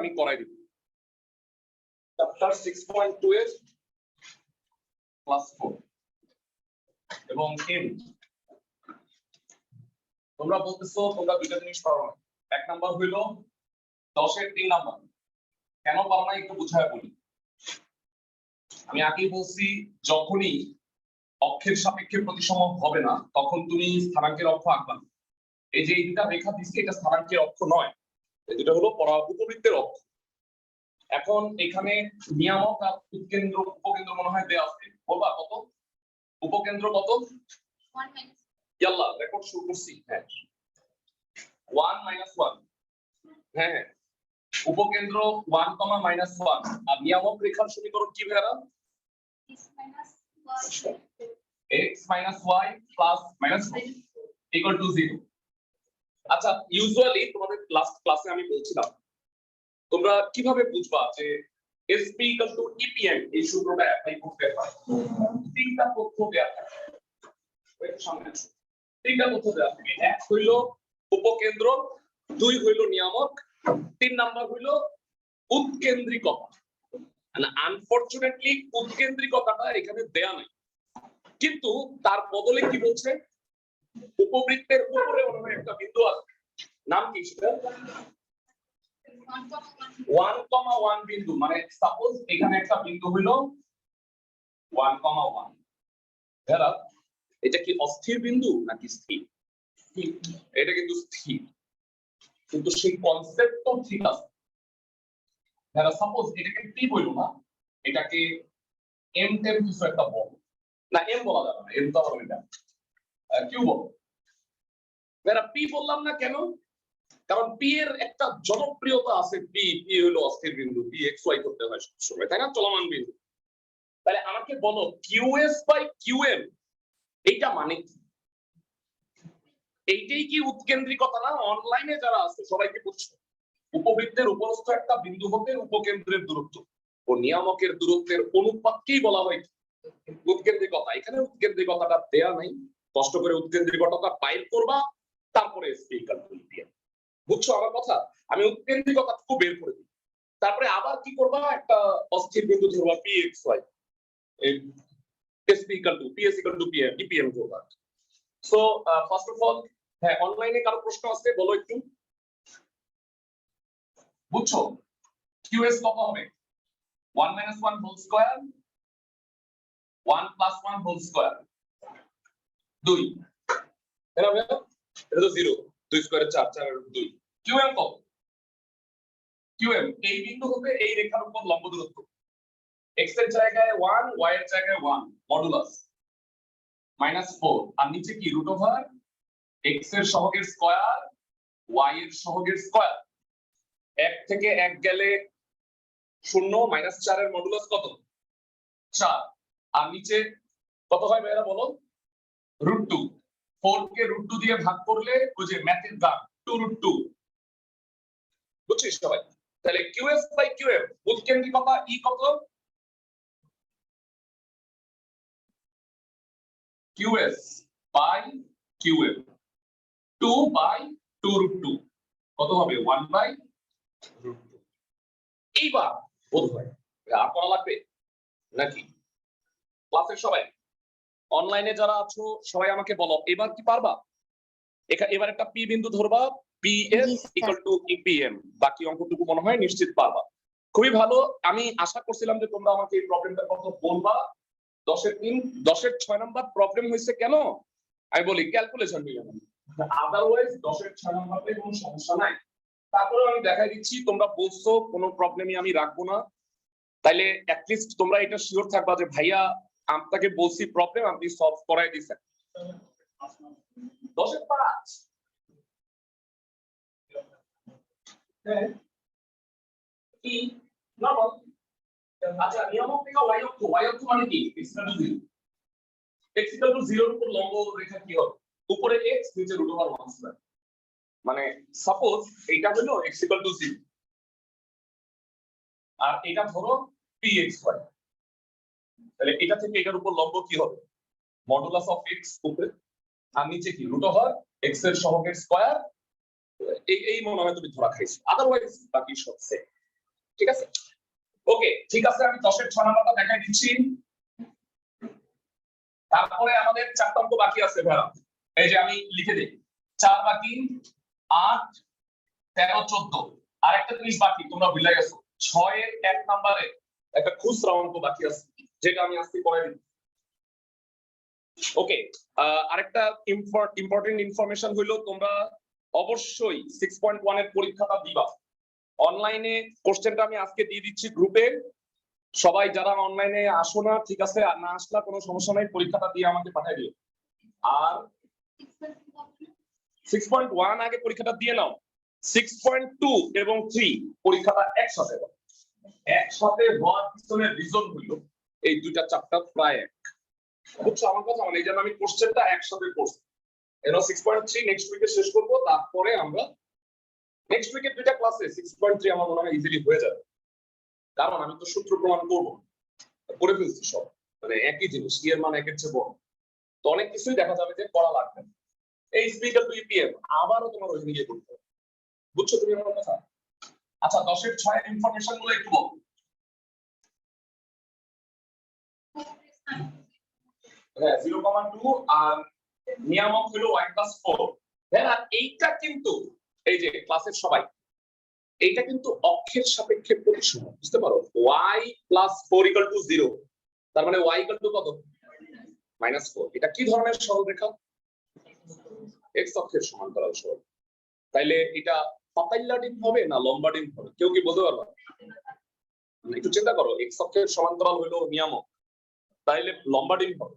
আমি করাই দিব। চ্যাপ্টার 6.2 এর ক্লাস 4 এবং এম। তোমরা বলতেছো তোমরা দুইটা জিনিস পারো না। এক নাম্বার হইল 10 এর 3 নাম্বার কেন পারো না একটু বুঝায় বলি। আমি আগেই বলছি যখনই অক্ষের সাপেক্ষে প্রতিসম হবে না তখন তুমি স্থানাঙ্কের অক্ষ আঁকবা। এই যে এই দুটা রেখা দিচ্ছি এটা স্থানাঙ্কের অক্ষ নয়, এই দুটো হলো উপবৃত্তের অক্ষ। এখন এখানে নিয়ামক আর উপকেন্দ্র উপকেন্দ্র মনে হয় দেয়া আছে, বলবা কত? উপকেন্দ্র কত? 1 ইয়াল্লা রেকর্ড শুরু করছি। হ্যাঁ 1 - 1। হ্যাঁ উপকেন্দ্র 1, -1 আর নিয়ামক রেখার সমীকরণ কি ভাইরা? x - y + -0 আচ্ছা ইউজুয়ালি তোমাদের লাস্ট ক্লাসে আমি বলছিলাম তোমরা কিভাবে বুঝবা যে SP = EPM এই সূত্রটা অ্যাপ্লাই করতে হয়। তিনটা তথ্য দেয়া থাকে। তিনটা তথ্য দেয়া থাকে। এক হইল উপকেন্দ্র, দুই হইল নিয়ামক, 3 নাম্বার হইল উৎকেন্দ্রিকতা। আনফরচুনেটলি উৎকেন্দ্রিকতাটা এখানে দেয়া নাই, কিন্তু তার বদলে কি বলছে উপবৃত্তের উপরে মনে একটা বিন্দু আছে, নাম কি সেটা? 1,1 বিন্দু। মানে সাপোজ এখানে একটা বিন্দু হইল 1,1। এটা কি অস্থির বিন্দু নাকি স্থির? এটা কিন্তু স্থির, কিন্তু সেই কনসেপ্ট তো ঠিক আছে। সাপোজ এটাকে পি বলবো না, এটাকে এম টেম কিছু একটা বল না, এম বলা যাবে না, এম তো হবে না, কিউ বল। পি বললাম না কেন? কারণ পি এর একটা জনপ্রিয়তা আছে। পি হলো অস্থির বিন্দু, পি এক্স ওয়াই করতে হয় সবসময়, তাই না? চলমান বিন্দু। তাহলে আমাকে বলো কিউএস বাই কিউএম এইটা মানে কি? এইটাই কি উৎকেন্দ্রিকতা না? অনলাইনে যারা আছে সবাইকে বুঝছো উপবৃত্তের উপরস্থ একটা বিন্দু হতে উপকেন্দ্রের দূরত্ব ও নিয়ামকের দূরত্বের অনুপাতকেই বলা হয় উৎকেন্দ্রিকতা। এখানে উৎকেন্দ্রিকতাটা দেয়া নাই, কষ্ট করে উৎকেন্দ্রিকতাটা বাইর করবা, তারপরে স্পিকার দিয়ে বুঝছো আমার কথা? আমি উৎকেন্দ্রিকতাটুকু বের করে দিই, তারপরে আবার কি করবা, একটা অস্থির বিন্দু ধরবা পি এক্স ওয়াই, EPM করবা। সো ফার্স্ট অফ অল হ্যাঁ অনলাইনে কারো প্রশ্ন আছে বলো একটু। বুঝছো কিউএস কত হবে? 1 - 1 হোল স্কয়ার, 1 + 1 হোল স্কয়ার 2। এটা তো 0, 2 স্কয়ারে 4, 4 এর 2। কিউএম কত? কিউএম এই বিন্দু হতে এই রেখার উপর লম্ব দূরত্ব। x এর জায়গায় 1, y এর জায়গায় 1, মডুলাস -4 আর নিচে কি √ওভার x এর সহগের স্কয়ার y এর সহগের স্কয়ার। 1 থেকে 1 গেলে 0, -4 এর মডুলাস কত? 4 আর নিচে কত হয় ভাইরা বলো? √2। 4 কে √2 দিয়ে ভাগ করলে ওই যে ম্যাথের দাগ 2√2। বুঝছিস সবাই? তাহলে QS বাই QM উৎকেন্দ্রিকতা ই কত? QS বাই QM 2/2√2 কত হবে? 1/√2। এইবার বোধহয় আর করা লাগবে নাকি? ক্লাসের সবাই অনলাইনে যারা আছো সবাই আমাকে বলো এবার কি পারবা? এবার একটা পি বিন্দু ধরবা, PS = EPM, বাকি অঙ্কটুকু মনে হয় নিশ্চিত পারবা। খুবই ভালো। আমি আশা করছিলাম যে তোমরা আমাকে এই প্রবলেমটার কথা বলবা। 10 এর 3, 10 এর 6 নাম্বার প্রবলেম হয়েছে কেন আমি বলি ক্যালকুলেশন নিয়ে। আদারওয়াইজ 10 এর 6 নাম্বারে কোনো সমস্যা নাই। তারপরে আমি দেখাই দিচ্ছি তোমরা বলছো কোনো প্রবলেমই আমি রাখবো না, তাইলে অ্যাট লিস্ট তোমরা এটা শিওর থাকবা যে ভাইয়া আপনাকে বলছি প্রবলেম আপনি সলভ করাই দিয়েছেন। 10 এর 5 হ্যাঁ কি নরমাল। আচ্ছা নিয়ামক থেকে y অক্ষ মানে কি? x = 0। x = 0 এর উপর লম্ব রেখা কি হবে? উপরে x নিচে √1²। মানে সাপোজ এইটা হলো x = 0 আর এটা ধরো pxy, তাহলে এটা থেকে এটার উপর লম্ব কি হবে? মডুলাস অফ x উপরে আর নিচে কি √x এর সহগের স্কয়ার। এই মনে হয় তুমি ধরা খাইছো, আদারওয়াইজ বাকি সব সেম। ঠিক আছে ওকে ঠিক আছে আমি 10 এর 6 নাম্বারটা দেখাই দিচ্ছি তারপরে আমাদের 4টা অঙ্ক বাকি আছে ভাইরা এই যে আমি লিখে দেই 4 বাকি 8 13 14 আর একটা জিনিস বাকি তোমরা ভুলে গেছো 6 এর 1 নম্বরে একটা খুচরা অঙ্ক বাকি আছে যেটা আমি আজকে করে দিই ওকে আরেকটা ইম্পর্টেন্ট ইনফরমেশন হলো তোমরা অবশ্যই 6.1 এর পরীক্ষাটা দিবা অনলাইনে কোশ্চেনটা আমি আজকে দিয়ে দিচ্ছি গ্রুপে সবাই যারা অনলাইনে আসো না ঠিক আছে আর না আসলা কোনো সমস্যা নাই পরীক্ষাটা দিয়ে আমাকে পাঠিয়ে দিও আর 6.1 আগে পরীক্ষাটা দিয়ে নাও 6.2 এবং 3 পরীক্ষাটা একসাথে হওয়ার পিছনে রিজন হইল এই দুইটা চ্যাপ্টার প্রায় এক বুঝছো আমার কথা মানে এই জন্য আমি কোশ্চেনটা একসাথে করছি এর 6.3 নেক্সট উইকে শেষ করব তারপরে আমরা নেক্সট উইকে দুইটা ক্লাসে 6.3 আমার মনে হয় ইজিলি হয়ে যাবে কারণ আমি তো সূত্র প্রমাণ করব করে ফেলছি সব মানে একই জিনিস কি এর মান একের চেয়ে বড় তো অনেক কিছুই দেখা যাবে যে করা লাগবে এই স্পিকার টু ইপিএম আবারও তোমার ওই নিয়ে করতে হবে বুঝছো তুমি আমার কথা আচ্ছা 10 এর 6 এর ইনফরমেশন গুলো একটু বল হ্যাঁ 0.2 আর নিয়ামক হলো y + 4 হ্যাঁ এইটা কিন্তু এই যে ক্লাসের সবাই এইটা কিন্তু অক্ষের সাপেক্ষে প্রতিসম বুঝতে পারো y + 4 = 0 তার মানে y = কত -4 এটা কি ধরনের সরলরেখা x অক্ষের সমান্তরাল সরল তাইলে এটা পাতাইল্লা ডিম হবে না লম্বা ডিম হবে কেউ কি বলতে পারবে একটু চিন্তা করো x অক্ষের সমান্তরাল হলো নিয়ামক তাইলে লম্বা ডিম হবে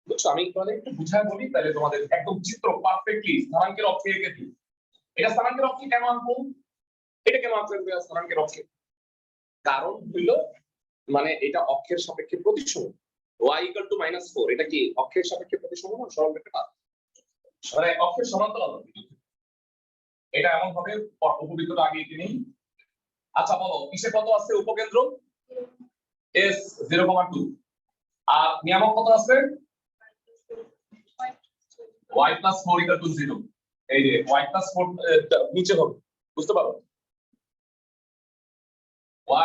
বুঝছো আমি তাহলে একটু বুঝায় বলি তাহলে তোমাদের একদম চিত্র পারফেক্টলি স্থানাঙ্কের অক্ষে এঁকে দিই এটা স্থানাঙ্কের অক্ষে কেন আঁকবো এটা কেন আঁকবেন স্থানাঙ্কের অক্ষে কারণ হইলো মানে এটা অক্ষের সাপেক্ষে প্রতিসম y = -4 এটা কি অক্ষের সাপেক্ষে প্রতিসম না সরলরেখাটা মানে অক্ষের সমান্তরাল এটা এমন ভাবে উপবৃত্তটা আগে এঁকে নিই আচ্ছা বলো কিসে কত আছে উপকেন্দ্র s 0.2 আর নিয়ামক কত আছে y + 4 = 0 এই যে y + 4 নিচে হবে বুঝতে পারো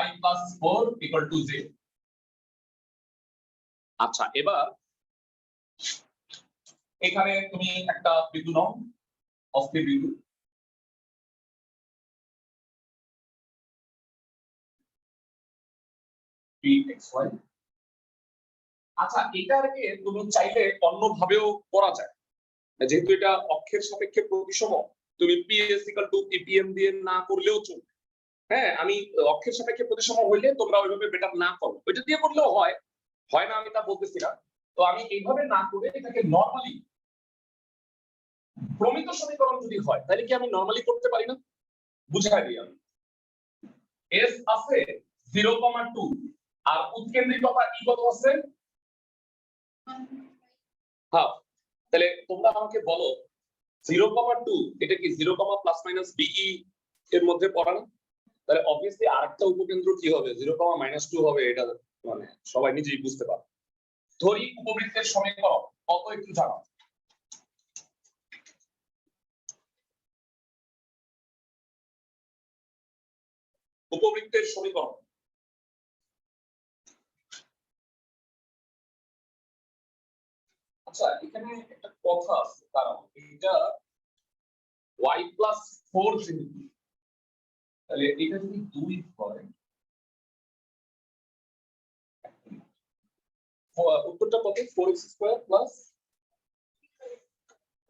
y + 4 = 0 আচ্ছা এবার এখানে তুমি একটা বিন্দু নাও অস্থির বিন্দু pxy আচ্ছা এটাকে তুমি চাইলে অন্যভাবেও করা যায় যেহেতু এটা অক্ষের সাপেক্ষে প্রতিসম তুমি ps = epm দিয়ে না করলেও চলবে হ্যাঁ আমি অক্ষের সাপেক্ষে প্রতিসম হইলে তোমরা ওইভাবে বেটার না করো ওইটা দিয়ে করলেও হয় না আমি তা বলতেছি না তো আমি এইভাবে না করে এটাকে নরমালি প্রমিত সমীকরণ যদি হয় তাহলে কি আমি নরমালি করতে পারি না বুঝাই দিই আমি s আছে 0.2 আর উৎকেন্দ্রিকতা ই কত আছে হ্যাঁ তাহলে তোমরা আমাকে বলো 0.2 এটা কি 0, ± be এর মধ্যে পড়া না তাহলে অবভিয়াসলি আরেকটা উপকেন্দ্র কি হবে 0, -2 হবে এটা মানে সবাই নিজেই বুঝতে পারে ধরি উপবৃত্তের সমীকরণ কত একটু জানো উপবৃত্তের সমীকরণ আচ্ছা এখানে একটা কথা আছে কারণ এটা y + 4 যেহেতু তাহলে এটা যদি 2 হয় উত্তরটা কত 4x² +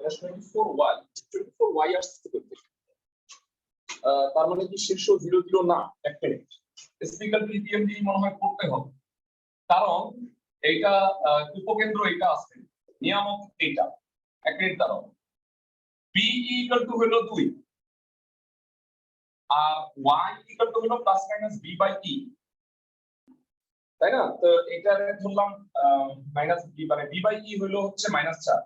24y 24y আসছে করতে তার মানে কি শীর্ষ 0 0 না এক মিনিট স্পিকার পিপিএম দিয়ে মনে হয় করতে হবে কারণ এইটা উপকেন্দ্র এটা আছে নিয়ামক এটা এক মিনিট দাঁড়াও be = হলো 2 আর y = হলো ± b/e তাই না তো এটা ধরলাম -b মানে b/e হলো হচ্ছে -4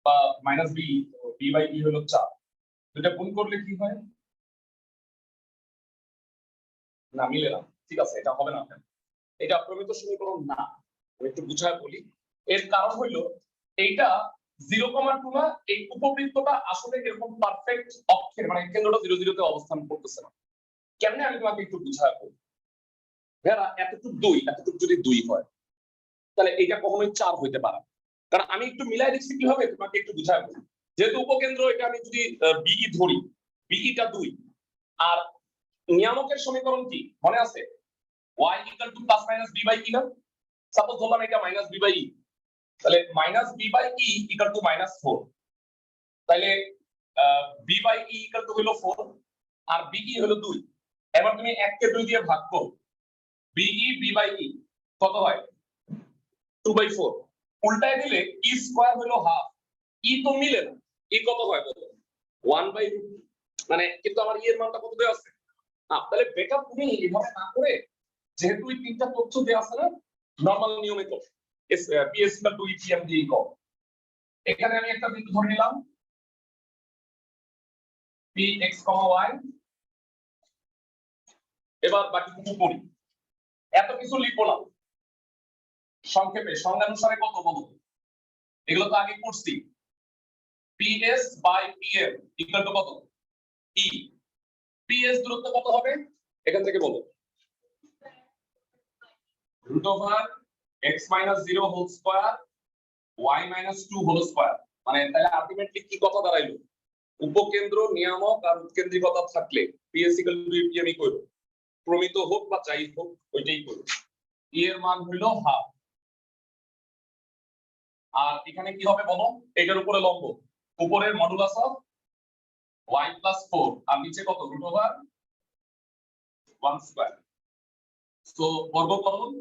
বা -b b/e হলো 4 দুটো গুণ করলে কি হয় না মিলে না ঠিক আছে এটা হবে না এটা প্রমিত সমীকরণ না আমি একটু বুঝায় বলি এর কারণ হইলো এইটা 0,2 না, এই উপবৃত্তটা আসলে এরকম পারফেক্ট অক্ষের মানে কেন্দ্রটা 0 0 তে অবস্থান করতেছে না। কেমনে আমি তোমাকে একটু বুঝায় বলবো। ভাইরা এতটুক 2, এতটুক যদি 2 হয় তাহলে এটা কখনোই 4 হইতে পারে না। কারণ আমি একটু মিলাই দিচ্ছি কিভাবে তোমাকে একটু বুঝায় বলবো। যেহেতু উপকেন্দ্র এটা আমি যদি বিই ধরি, বিইটা 2 আর নিয়ামকের সমীকরণ কি মনে আছে? y = plus minus b by e না? সাপোজ ধরলাম এটা মাইনাস b বাই e, তাহলে মাইনাস b বাই e = -4, তাহলে b বাই e = হলো 4 আর be হলো 2। এবার তুমি 1 কে 2 দিয়ে ভাগ করো, be b বাই e কত হয়? 2/4। উল্টায় দিলে e স্কয়ার হলো হাফ, e তো মিলে না, e কত হয় বলো? 1/√। মানে কিন্তু আমার e এর মানটা কত দেওয়া আছে? তাহলে বেটা তুমি এভাবে না করে যেহেতু এই তিনটা তথ্য দেওয়া আছে না, নরমাল নিয়মে করো, ps = 2 epm দিয়ে করো। এখানে আমি একটা বিন্দু ধরে নিলাম px, y। এবার বাকি কিছু করি, এত কিছু লিখবো না, সংক্ষেপে সংজ্ঞানুসারে কত বলো? এগুলো তো আগে পড়ছি। ps by pm equal to কত? e। ps দূরত্ব কত হবে এখান থেকে বলো? √x - 0 whole square y - 2 whole square. মানে তাহলে আলটিমেটলি কি কথা দাঁড়াইলো? উপকেন্দ্র, নিয়ামক আর উৎকেন্দ্রিকতা থাকলে ps = epm ই করব, প্রমিত হোক বা যাই হোক ওইটাই করব। e এর মান হলো হাফ। আর এখানে কি হবে বলো? এটার উপরে লম্ব, উপরের মডুলাস অফ y + 4 আর নিচে কত? √1 স্কয়ার। সো বর্গকরণ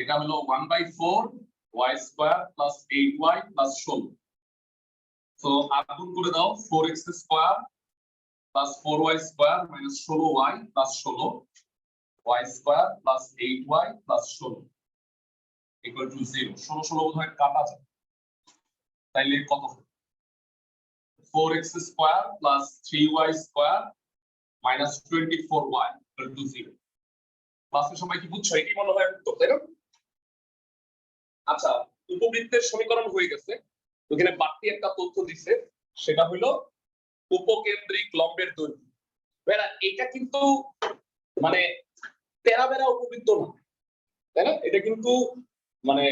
এটা হলো 1/4 y square plus 8y plus 16। So আগুন করে দাও 4x square plus 4y square minus 16y plus 16 y square plus 8y plus 16 equal two 0। 16 16 বোধহয় কাটা যায়, তাইলে কত হবে? 4x square plus 3y square minus 24y equal to 0। ক্লাসের সময় কি বুঝছো? এটাই মনে হয় উত্তর, তাই না? আচ্ছা, উপবৃত্তের সমীকরণ হয়ে গেছে। ওখানে বাড়তি একটা তথ্য দিছে, সেটা হলো উপকেন্দ্রিক লম্বের দৈর্ঘ্য। বেড়া এটা কিন্তু মানে তেরা বেড়া উপবৃত্ত না, তাই না? এটা কিন্তু মানে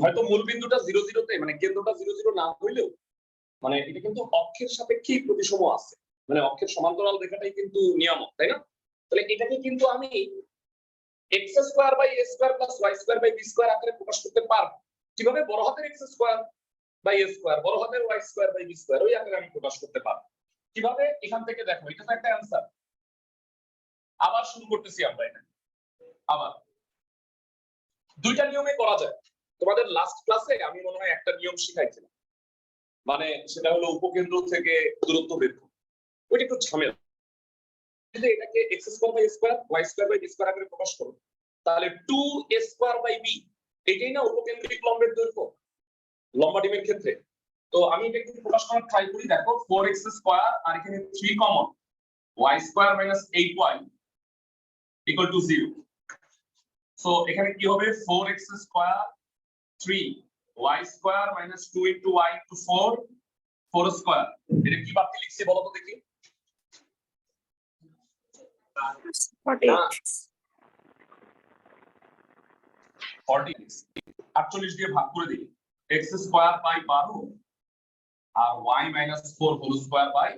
হয়তো মূল বিন্দুটা 0 0 তে মানে কেন্দ্রটা 0 0 না হইলেও মানে এটা কিন্তু অক্ষের সাপেক্ষে প্রতিসম আছে, মানে অক্ষের সমান্তরাল রেখাটাই কিন্তু নিয়ামক, তাই না? তাহলে এটাকে কিন্তু আমি x square by a square plus y square by b square আকারে প্রকাশ করতে পারবো। কিভাবে? বড় হাতের x square by a square, বড় হাতের y square by b square, ওই আকারে আমি প্রকাশ করতে পারবো। কিভাবে? এখান থেকে দেখো, এটা তো একটা অ্যানসার। আবার শুরু করতেছি আমরা এটা। আবার দুইটা নিয়মে করা যায়। তোমাদের লাস্ট ক্লাসে আমি মনে হয় একটা নিয়ম শিখাইছিলাম, মানে সেটা হলো উপকেন্দ্র থেকে দূরত্ব বের করা। ওইটা একটু ঝামেলা। যদি এটাকে x square by a square y square by b square আকারে প্রকাশ করো, তাহলে 2a স্কয়ার বাই b, এটাই না উপকেন্দ্রিক লম্বের দৈর্ঘ্য লম্বা ডিমের ক্ষেত্রে। তো আমি এটা একটু প্রকাশ করার ট্রাই করি। দেখো 4x স্কয়ার আর এখানে 3 common, y square minus 8y equal to 0। So এখানে কি হবে? 4x square 3y square minus 2 into y into 4 4 square. এটা কি বাড়তি লিখছি বলো তো দেখি? 48 দিয়ে ভাগ করে দিই, x স্কয়ার বাই 12 আর y minus 4 whole square by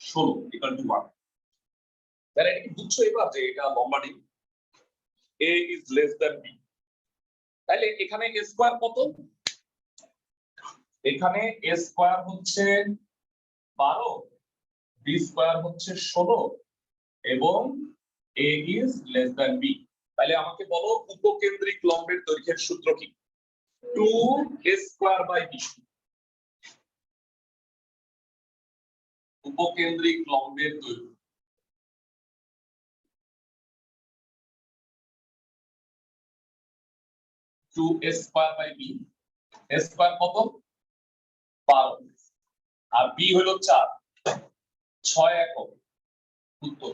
16 equal to 1। তাহলে এটা কি বুঝছো এবার যে এটা লম্বা ডিম? a is less than b। তাহলে এখানে a স্কয়ার কত? এখানে a স্কয়ার হচ্ছে 12, b স্কয়ার হচ্ছে 16 এবং a is less than b। তাহলে আমাকে বলো উপকেন্দ্রিক লম্বের দৈর্ঘ্যের সূত্র কি? 2a square by b। উপকেন্দ্রিক লম্বের দৈর্ঘ্য 2a square by b। a square কত? 12 আর b হলো 4, 6 একক উত্তর।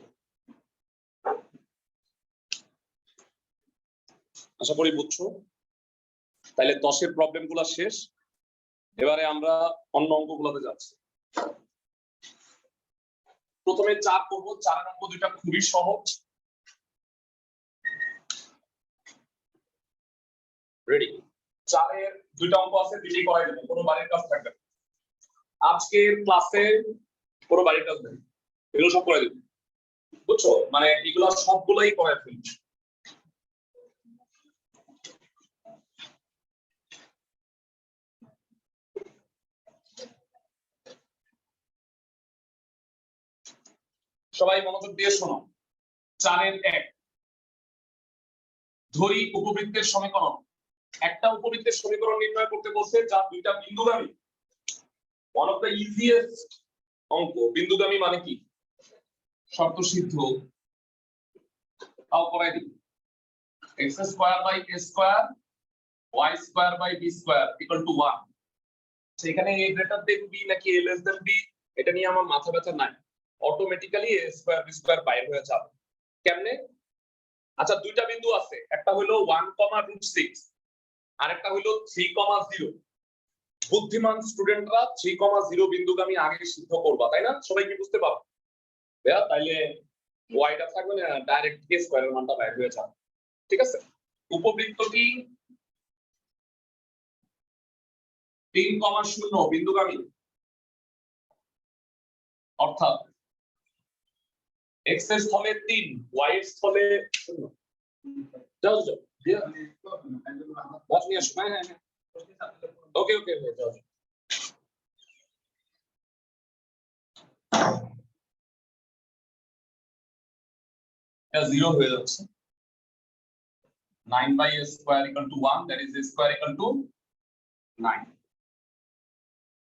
আশা করি বুঝছো। তাহলে 10-এর প্রবলেম গুলা শেষ, এবারে আমরা অন্য অঙ্কগুলোতে যাচ্ছি। প্রথমে 4 করব। 4 অঙ্ক দুইটা খুবই সহজ। রেডি? 4-এর দুইটা অঙ্ক আছে, দুইটাই করাই দেব, কোনো বাড়ির কাজ থাকবে না। আজকের ক্লাসে কোনো বাড়ির কাজ নেই, এগুলো সব করে দেব, বুঝছো? মানে এগুলো সবগুলোই করে ফেলব। সবাই মনোযোগ দিয়ে শোনো। 4-এর 1 ধরি উপবৃত্তের সমীকরণ। একটা উপবৃত্তের সমীকরণ নির্ণয় করতে বলছে যা দুইটা বিন্দুগামী। ওয়ান অফ দ্য ইজিয়েস্ট অঙ্ক। বিন্দুগামী মানে কি? শর্ত সিদ্ধ। তাও করাই দিই। x square by a square y square by b square equal to 1। সেখানে a গ্রেটার দেন b নাকি a লেস দেন b এটা নিয়ে আমার মাথা ব্যথা নাই, automatically a square b square বাইরে হয়ে যাবে। কেমনে? আচ্ছা, দুইটা বিন্দু আছে, একটা হলো 1,√6 আর একটা হলো 3,0। বুদ্ধিমান স্টুডেন্টরা 3,0 বিন্দুগামী আগে সিদ্ধ করবা, তাই না? সবাই কি বুঝতে পারো? তাইলে ওয়াইটা থাকবে না, ডাইরেক্ট a স্কয়ারের মানটা বাইরে হয়ে যাবে। ঠিক আছে? উপবৃত্তটি 3,0 বিন্দুগামী, অর্থাৎ x এর স্থলে 3, y এর স্থলে 0। যাও যাও বাস নিয়ে আসো। হ্যাঁ হ্যাঁ, ওকে ওকে যাও। এটা 0 হয়ে যাচ্ছে। 9 by a square equal to 1, that is a square equal to 9।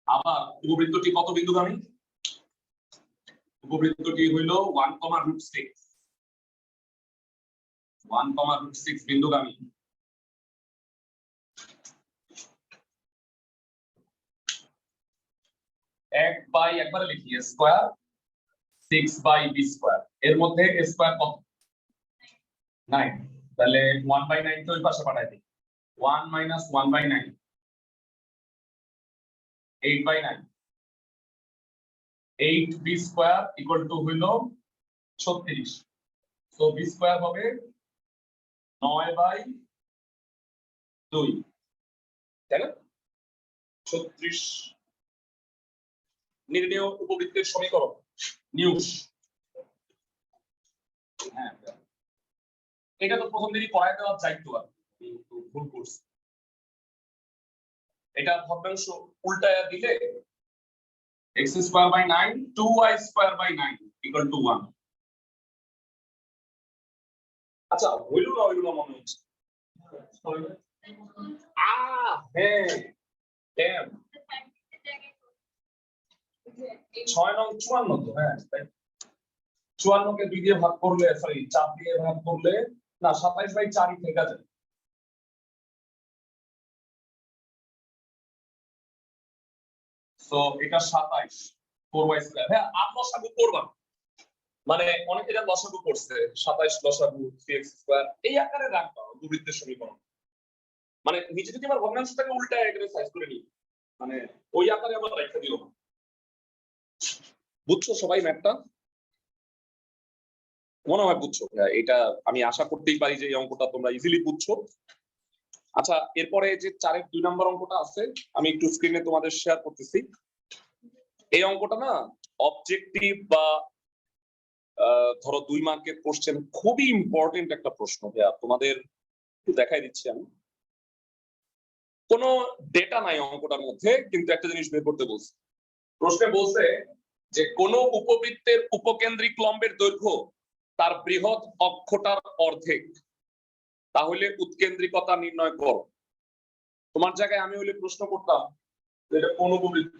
আবার উপবৃত্তটি কত বিন্দুগামী? উপবৃত্তটি হইল 1,√6। 1,√6 বিন্দুগামী। একবারে লিখি a square 6 by b square. এর মধ্যে a স্কয়ার কত? 9। তাহলে 1/9 তো ওই পাশে পাঠাই দিই। 1 - 1/9 8/9। 8b স্কয়ার ইকুয়াল টু হইল 36। সো b স্কয়ার হবে 9/2, তাই না? 36 নির্ণেয় উপবৃত্তের সমীকরণ নিউজ। হ্যাঁ, এটা তো প্রথম দিনই পড়ায় দেওয়া যাইতো, আর ভুল করছি। এটা ভগ্নাংশ উল্টায়া দিলে x square by 9 2y square by 9 equal to 1। আচ্ছা, হইল না মনে হচ্ছে। হ্যাঁ, damn 6 নং 54 তো। হ্যাঁ, 54 কে 2 দিয়ে ভাগ করলে, সরি 4 দিয়ে ভাগ করলে, না 27/4 থেকে যায়। সো এটা 27 4y স্কয়ার। হ্যাঁ, আর লসাগু করবা, মানে অনেকে এটা লসাগু করছে, 27 লসাগু 3x স্কয়ার এই আকারে রাখবা উপবৃত্তের সমীকরণ। মানে নিচে যদি আমার ভগ্নাংশটাকে উল্টায় এখানে সাইজ করে নিই, মানে ওই আকারে আবার রাখা দিও না। বুঝছো সবাই ম্যাথটা? মনে হয় বুঝছো। এটা আমি আশা করতেই পারি যে এই অঙ্কটা তোমরা ইজিলি বুঝছো। আচ্ছা, এরপরে যে 4-এর 2 নম্বর অঙ্কটা আছে, আমি একটু স্ক্রিনে তোমাদের শেয়ার করতেছি। এই অঙ্কটা না অবজেক্টিভ বা ধরো 2 মার্কের কোশ্চেন, খুবই ইম্পর্টেন্ট একটা প্রশ্ন। তোমাদের একটু দেখাই দিচ্ছি আমি। কোনো ডেটা নাই অঙ্কটার মধ্যে, কিন্তু একটা জিনিস বের করতে বলছে। প্রশ্নে বলছে যে কোন উপবৃত্তের উপকেন্দ্রিক লম্বের দৈর্ঘ্য তার বৃহৎ অক্ষটার অর্ধেক, তাহলে উৎকেন্দ্রিকতা নির্ণয় করো। তোমার জায়গায় আমি হইলে প্রশ্ন করতাম এটা কোন উপবৃত্ত,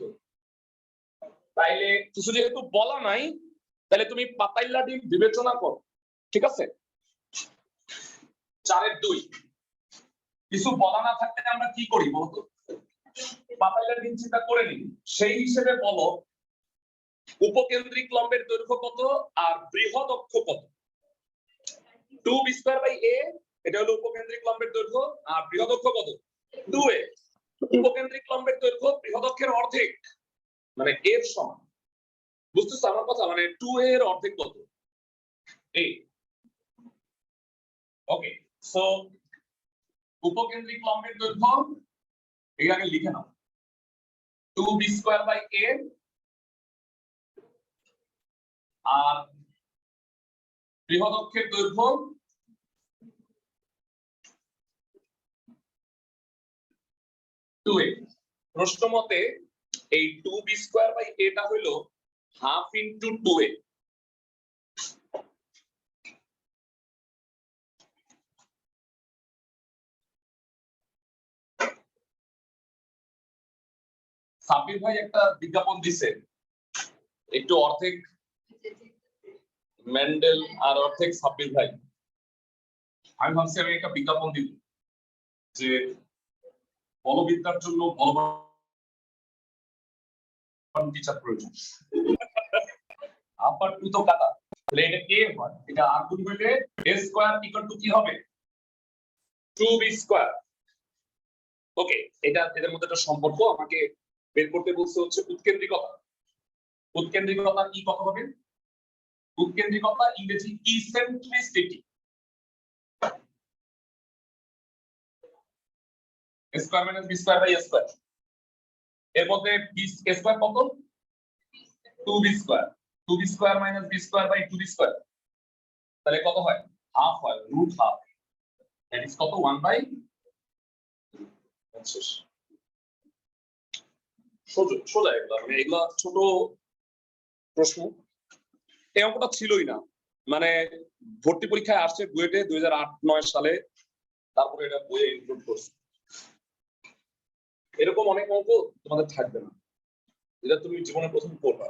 তাইলে কিছু যেহেতু বলা নাই, তাহলে তুমি পাতাইল্লা ডিম বিবেচনা করো। ঠিক আছে? 4-এর 2 কিছু বলা না থাকলে আমরা কি করি বলতো? পাতাইল্লা ডিম চিন্তা করে নিই। সেই হিসেবে বলো উপকেন্দ্রিক লম্বের দৈর্ঘ্য কত আর বৃহৎ অক্ষ কত? 2b² a এটা হলো উপকেন্দ্রিক লম্বের দৈর্ঘ্য আর বৃহদক্ষ কত 2a উপকেন্দ্রিক লম্বের দৈর্ঘ্য বৃহদক্ষের অর্ধেক মানে এর সমান বুঝতেছো আমার কথা মানে 2a এর অর্ধেক কত a ওকে সো উপকেন্দ্রিক লম্বের দৈর্ঘ্য এই আগে লিখে নাও 2b² a আর বৃহদক্ষের দৈর্ঘ্য 2a প্রশ্ন মতে এই 2b² টা হলো হাফ ইনটু 2a সাব্বির ভাই একটা বিজ্ঞাপন দিছে একটু অর্ধেক মেন্ডেল আর অর্ধেক সাব্বির ভাই আমি ভাবছি আমি একটা বিজ্ঞাপন দিব যে বলবিদ্যার জন্য বলবান টিচার প্রয়োজন আপার টু তো কাটা তাহলে এটা a হয় এটা আর গুণ করলে a² = কি হবে 2b²। ওকে এটা এদের মধ্যে একটা সম্পর্ক আমাকে বের করতে বলছে হচ্ছে উৎকেন্দ্রিকতা উৎকেন্দ্রিকতা কি কত হবে উৎকেন্দ্রিকতা ইংরেজি eccentricity square minus B square by A square এর মধ্যে বি স্কয়ার কত 2b² 2b² minus B square by 2b² তাহলে কত হয় হাফ হয় রুট হাফ দ্যাট ইজ কত 1/, সোজা এগুলা মানে এগুলা ছোট প্রশ্ন এই অঙ্কটা ছিলই না মানে ভর্তি পরীক্ষায় আসছে বুয়েটে 2008-9 সালে তারপরে এটা বইয়ে ইনক্লুড করছে এরকম অনেক অঙ্ক তোমাদের থাকবে না যেটা তুমি জীবনে প্রথম পড়বা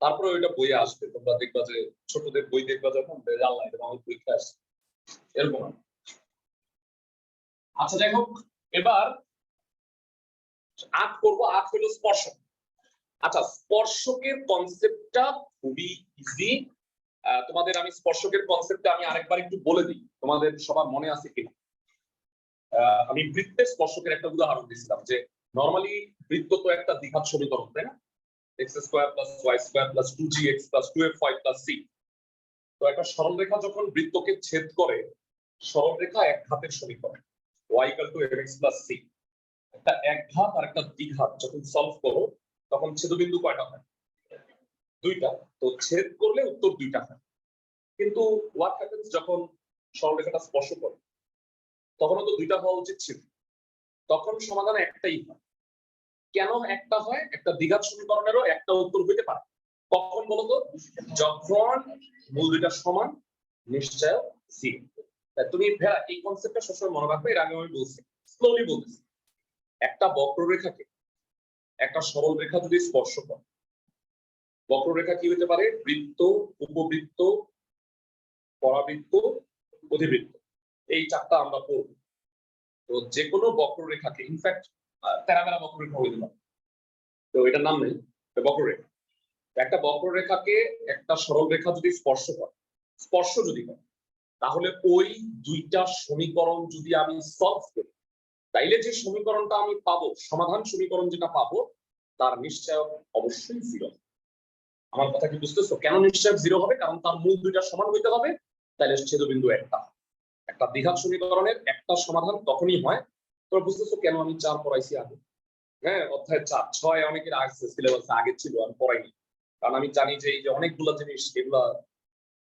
তারপরে ওইটা বইয়ে আসবে তোমরা দেখবা যে ছোটদের বই দেখবা যখন আল্লাহ এটা আমাদের পরীক্ষা আসছে এরকম আচ্ছা যাই হোক এবার 8 করব 8 হলো স্পর্শক আচ্ছা স্পর্শকের কনসেপ্টটা খুবই ইজি তোমাদের আমি স্পর্শকের কনসেপ্টটা আমি আরেকবার একটু বলে দিই তোমাদের সবার মনে আছে কিনা আমি বৃত্তের স্পর্শকের একটা উদাহরণ দিয়েছিলাম যে নরমালি বৃত্ত তো একটা দ্বিঘাত সমীকরণ তাই না x² + y² + 2gx + 2fy + c তো একটা সরলরেখা যখন বৃত্তকে ছেদ করে সরলরেখা এক ঘাতের সমীকরণ y = mx + c একটা এক ঘাত আর একটা দ্বিঘাত যখন সলভ করো তখন ছেদবিন্দু কয়টা হয় দুইটা তো ছেদ করলে উত্তর দুইটা হয় কিন্তু হোয়াট হ্যাপেন্স যখন সরলরেখাটা স্পর্শ করে তখনও তো দুইটা হওয়া উচিত ছিল তখন সমাধান একটাই হয় কেন একটা হয় একটা দ্বিঘাত সমীকরণেরও একটা উত্তর হইতে পারে কখন বলতো যখন মূল দুইটা সমান নিশ্চয় সি তুমি এই কনসেপ্টটা সবসময় মনে রাখবে এর আগে আমি বলছি স্লোলি বলতেছি একটা বক্ররেখাকে একটা সরল রেখা যদি স্পর্শ করে বক্ররেখা কি হতে পারে বৃত্ত উপবৃত্ত পরাবৃত্ত অধিবৃত্ত এই চারটা আমরা পড়ব তো যে কোনো বক্ররেখাকে ইনফ্যাক্ট প্যারামেরা বক্ররেখা হইতে পারে তো এটার নাম নেই বক্ররেখা একটা বক্ররেখাকে একটা সরল রেখা যদি স্পর্শ করে স্পর্শ যদি করে তাহলে ওই দুইটা সমীকরণ যদি আমি সলভ করি তাইলে যে সমীকরণটা আমি পাবো সমাধান সমীকরণ যেটা পাবো তার নিশ্চয় অবশ্যই জিরো আমার কথা কি বুঝতেছো কেন নিশ্চয় জিরো হবে কারণ তার মূল দুইটা সমান হইতে হবে তাইলে ছেদবিন্দু একটা দ্বিঘাত সমীকরণের একটা সমাধান তখনই হয় তোমরা বুঝতেছো কেন আমি 4 পড়াইছি আগে হ্যাঁ অধ্যায় 4 6 অনেকের আগে সিলেবাসে আগে ছিল আমি পড়াইনি কারণ আমি জানি যে এই যে অনেকগুলো জিনিস এগুলা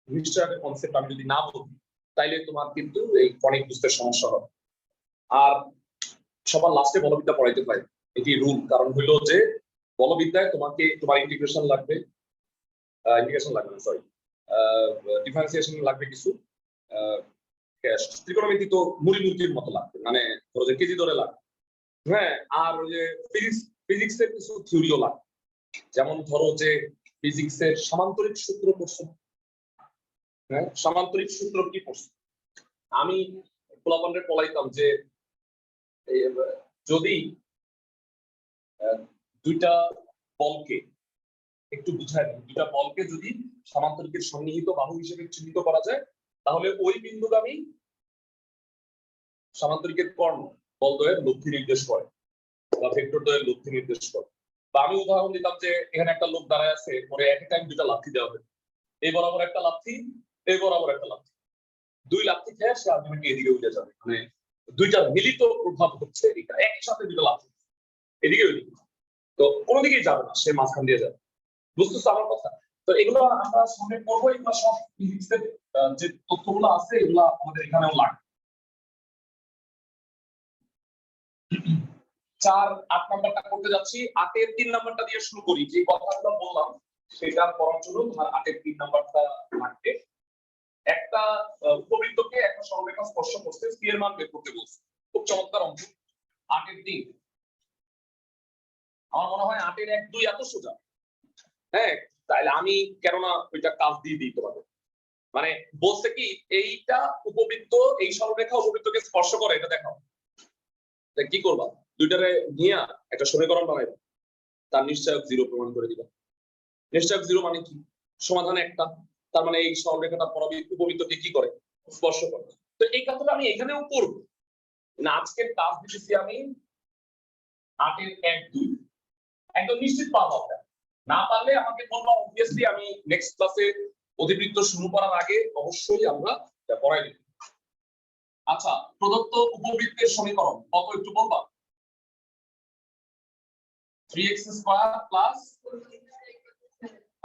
নিশ্চয়তা কনসেপ্ট আমি যদি না বলি তাইলে তোমার কিন্তু এই অনেক বুঝতে সমস্যা হবে আর সবার লাস্টে বলবিদ্যা পড়াইতে পারে এটি রুল কারণ হলো যে বলবিদ্যায় তোমাকে তোমার ইন্টিগ্রেশন লাগবে না সরি ডিফারেন্সিয়েশন লাগবে কিছু ত্রিকোণমিতি তো মূলমূর্তির মতো লাগবে মানে ধরো যে কেজি ধরে লাগবে হ্যাঁ আর ওই যে ফিজিক্সের কিছু থিওরিও লাগবে যেমন ধরো যে ফিজিক্সের সামান্তরিক সূত্র পড়ছো হ্যাঁ সামান্তরিক সূত্র কি পড়ছো আমি পোলাপানরে পড়াইতাম যে যদি দুইটা বলকে একটু বুঝায় দুইটা বলকে যদি সামান্তরিকের সন্নিহিত বাহু হিসেবে চিহ্নিত করা যায় তাহলে ওই বিন্দুগামী সামান্তরিকের কর্ণ বলদ্বয়ের লব্ধি নির্দেশ করে বা ভেক্টর দ্বয়ের লব্ধি নির্দেশ করে। বা আমি উদাহরণ দিতাম যে এখানে একটা লোক দাঁড়ায় আছে, পরে একই টাইম দুইটা লাথি দেওয়া হবে, এই বরাবর একটা লাথি, এই বরাবর একটা লাথি, দুই লাথি খেয়ে সে আলটিমেটলি এদিকে উঠে যাবে। মানে দুইটা মিলিত প্রভাব হচ্ছে এটা, একই সাথে দুইটা লাথি এদিকে ওইদিকে, তো কোনো দিকেই যাবে না, সে মাঝখান দিয়ে যাবে। বুঝতেছো আমার কথা? তো এগুলো আমরা সামনে পড়বো, এগুলো সব ফিজিক্সের যে তথ্যগুলো আছে এগুলো আমাদের এখানেও লাগবে। 4-8 নাম্বারটা করতে যাচ্ছি। 8-এর 3 নাম্বারটা দিয়ে শুরু করি। যে কথাগুলো বললাম সেটা পড়ার জন্য তোমার 8-এর 3 নাম্বারটা লাগবে। একটা উপবৃত্তকে একটা সরলরেখা স্পর্শ করতে সি এর মান বের করতে বলছে। খুব চমৎকার অঙ্ক। 8-এর 3, আমার মনে হয় 8-এর 1-2 এত সোজা। হ্যাঁ, তাহলে আমি কেননা ওইটা কাজ দিয়ে দিই তোমাদের। মানে বলছে কি, এইটা উপবৃত্ত, এই সরলরেখা উপবৃত্তকে স্পর্শ করে, এটা দেখাও। কি করবা? দুইটারে নিয়ে একটা সমীকরণ বানাইবা, তার নিশ্চয়ক 0 প্রমাণ করে দিবা। নিশ্চয়ক 0 মানে কি? সমাধান একটা, তার মানে এই সরলরেখাটা উপবৃত্তকে কি করে? স্পর্শ করে। তো এই কাজটা আমি এখানেও করব না। আজকের কাজ দিতেছি আমি 8-এর 1-2, একদম নিশ্চিত পারবো। না পারলে আমাকে বলবা, অবভিয়াসলি আমি নেক্সট ক্লাসে অধিবৃত্ত শুরু করার আগে অবশ্যই আমরা এটা পড়াই দেব। আচ্ছা, প্রদত্ত উপবৃত্তের সমীকরণ কত একটু বলবা? 3x স্কয়ার প্লাস,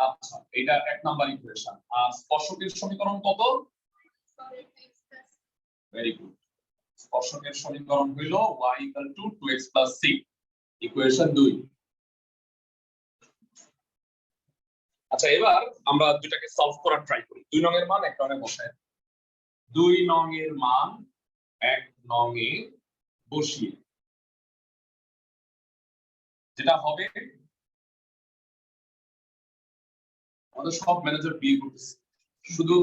আচ্ছা এটা 1 নাম্বার ইকুয়েশন। আর স্পর্শকের সমীকরণ কত? Very good. স্পর্শকের সমীকরণ হইল y = 2x + c, ইকুয়েশন 2। আচ্ছা, এবার আমরা দুটাকে সলভ করার ট্রাই করি। 2 নং এর মান 1 নং এ বসায়, 2 নং এর মান 1 নং এ বসিয়ে যেটা হবে, আমাদের সব ম্যানেজার বিয়ে করতেছে, শুধু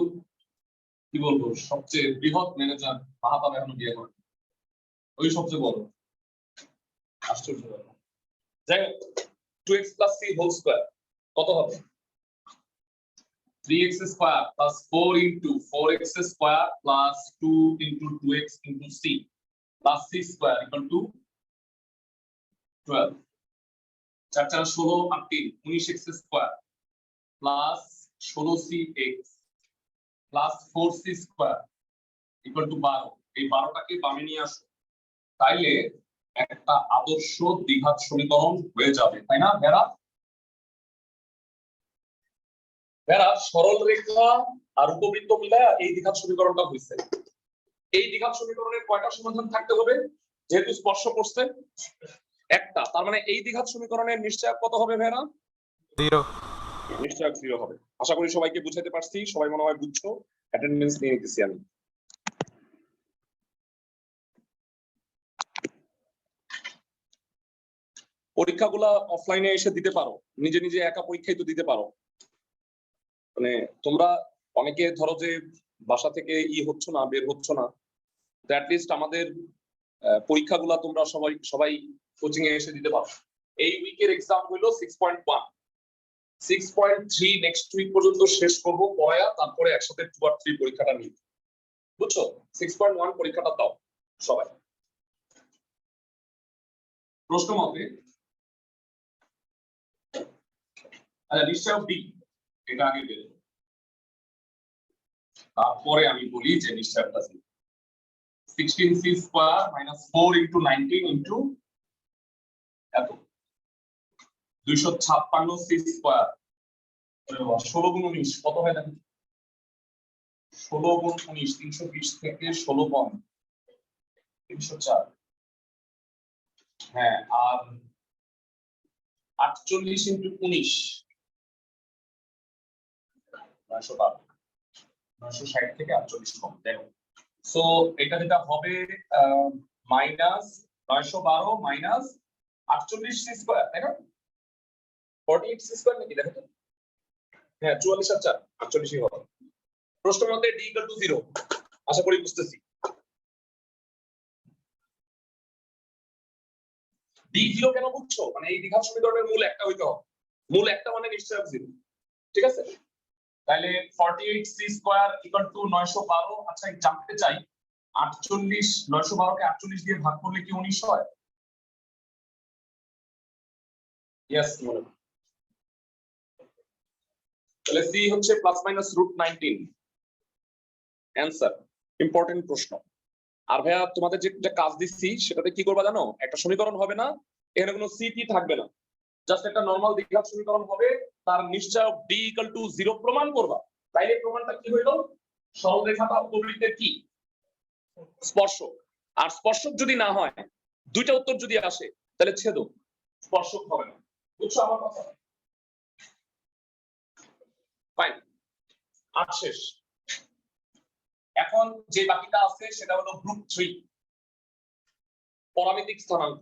কি বলবো, সবচেয়ে বৃহৎ ম্যানেজার মাহাতাব এখনো বিয়ে করে, ওই সবচেয়ে বড়। আশ্চর্য ব্যাপার। যাই হোক, 2x + c হোল স্কয়ার কত হবে? 3x square plus 4 into 4x square plus 2 into 2x into c plus c square equal to 12। 4 4 16 আর 3 19x square plus 16cx plus 4c square equal to 12। এই 12টাকে বামে নিয়ে আসো, তাইলে একটা আদর্শ দ্বিঘাত সমীকরণ হয়ে যাবে, তাই না ভেরা? ভেরা, সরল রেখা আর উপবৃত্ত মিলায়া এই দ্বিঘাত সমীকরণটা হইছে। এই দ্বিঘাত সমীকরণের কয়টা সমাধান থাকতে হবে? যেহেতু স্পর্শ করছে একটা, তার মানে এই দ্বিঘাত সমীকরণের নিশ্চয়ক কত হবে ভেরা? 0। নিশ্চয়ক 0 হবে। আশা করি সবাইকে বুঝাতে পারছি, সবাই মনে হয় বুঝছো। অ্যাটেন্ডেন্স নিয়ে নিতেছি আমি। পরীক্ষাগুলা অফলাইনে এসে দিতে পারো, নিজে নিজে একা পরীক্ষাই তো দিতে পারো। মানে তোমরা অনেকে ধরো যে বাসা থেকে হচ্ছ না, বের হচ্ছ না, তো অ্যাটলিস্ট আমাদের পরীক্ষাগুলা তোমরা সবাই কোচিং এ এসে দিতে পারো। এই উইকের এক্সাম হলো 6.1, 6.3 নেক্সট উইক পর্যন্ত শেষ করব পড়ায়া, তারপরে একসাথে 2 আর 3 পরীক্ষাটা নিব, বুঝছো? 6.1 পরীক্ষাটা দাও সবাই। প্রশ্ন মতে আচ্ছা, নিশ্চয়ক ডি এটা আগে বের, তারপরে আমি বলি যে নিশ্চয়কটা কি। 16c square minus 4 into 19 into এত 256c স্কয়ার 16 গুণ 19 কত হয় দেখো? 16 গুণ 19 320 থেকে 16 কম 304। হ্যাঁ, আর 48 ইনটু 19 912, 960 থেকে 48 কম। দেখো, সো এটা যেটা হবে মাইনাস 912 মাইনাস 48c স্কয়ার, তাই না? 48c স্কয়ার নাকি দেখো তো? হ্যাঁ, 44 আর 4 48ই হবে। প্রশ্ন মতে d = 0, আশা করি বুঝতেছি। d 0 কেন বুঝছো? মানে এই দ্বিঘাত সমীকরণের মূল একটা হইতে হবে, মূল একটা মানে নিশ্চয়ক 0, ঠিক আছে? তাহলে 48c স্কয়ার = 912। আচ্ছা, জানতে চাই 48 912 কে 48 দিয়ে ভাগ করলে কি 19 হয়? यस বলেন। তাহলে সি হচ্ছে ±√19 অ্যানসার। ইম্পর্টেন্ট প্রশ্ন। আর ভাইয়া তোমাদের যে কাজ দিচ্ছি সেটাতে কি করবা জানো? একটা সমীকরণ হবে না, এখানে কোনো সি টি থাকবে না, জাস্ট একটা নরমাল দ্বিঘাত সমীকরণ হবে, তার নিশ্চয় d = 0 প্রমাণ করবা। তাইলে প্রমাণটা কি হইল? সরল রেখাটা উপবৃত্তের কি স্পর্শক। আর স্পর্শক যদি না হয়, দুইটা উত্তর যদি আসে তাহলে ছেদক, স্পর্শক হবে না। বুঝছো আমার কথা? ফাইন, আজ শেষ। এখন যে বাকিটা আছে সেটা হলো গ্রুপ 3, পরামিতিক স্থানাঙ্ক।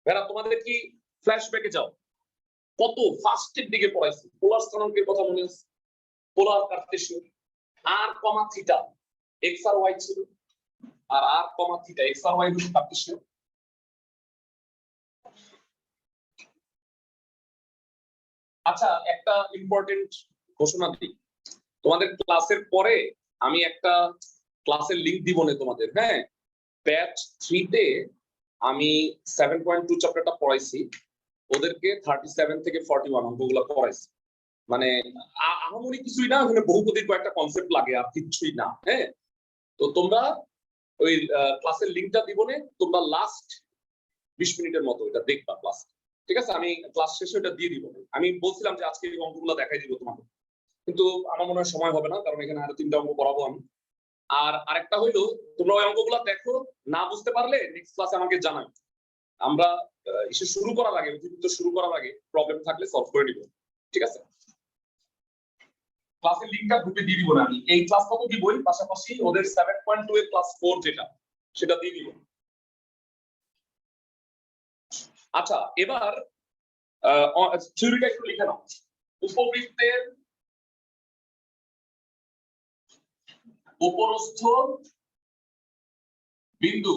এরা তোমাদের কি ফ্ল্যাশব্যাকে যাও, কত ফার্স্টের দিকে পড়াইছি, পোলার স্থানাঙ্কের কথা মনে আছে? পোলার কার্টেসীয় আর কমা থিটা এক্স আর ওয়াই ছিল, আর আর কমা থিটা এক্স আর ওয়াই হলো কার্টেসীয়। আচ্ছা, একটা ইম্পর্টেন্ট ঘোষণা দিই, তোমাদের ক্লাসের পরে আমি একটা ক্লাসের লিংক দিব না তোমাদের। হ্যাঁ, ব্যাচ 3 তে আমি 7.2 চ্যাপ্টারটা পড়াইছি, ওদেরকে 37 থেকে 41 অঙ্কগুলো পড়াইছি। মানে আহামরি কিছুই না, ওখানে বহুপদীর কয়েকটা কনসেপ্ট লাগে, আর কিছুই না। হ্যাঁ, তো তোমরা ওই ক্লাসের লিংকটা দিবনে, তোমরা লাস্ট 20 মিনিটের মতো এটা দেখবা ক্লাস, ঠিক আছে? আমি ক্লাস শেষে এটা দিয়ে দিব। আমি বলছিলাম যে আজকে এই অঙ্কগুলো দেখাই দিব তোমাকে, কিন্তু আমার মনে হয় সময় হবে না, কারণ এখানে আরো 3টা অঙ্ক পড়াবো আমি। আর আরেকটা হইলো, তোমরা ওই অঙ্কগুলো দেখো, না বুঝতে পারলে নেক্সট ক্লাসে আমাকে জানাও। আমরা ইসে শুরু করার আগে, অধিবৃত্ত শুরু করার আগে প্রবলেম থাকলে সলভ করে নিব, ঠিক আছে? ক্লাসের লিংকটা গ্রুপে দিয়ে দিব না আমি, এই ক্লাস কত দিবই, পাশাপাশি ওদের 7.2 এর ক্লাস 4 যেটা, সেটা দিয়ে দিব। আচ্ছা, এবার থিওরিটা একটু লিখে নাও। উপবৃত্তের উপরস্থ বিন্দু,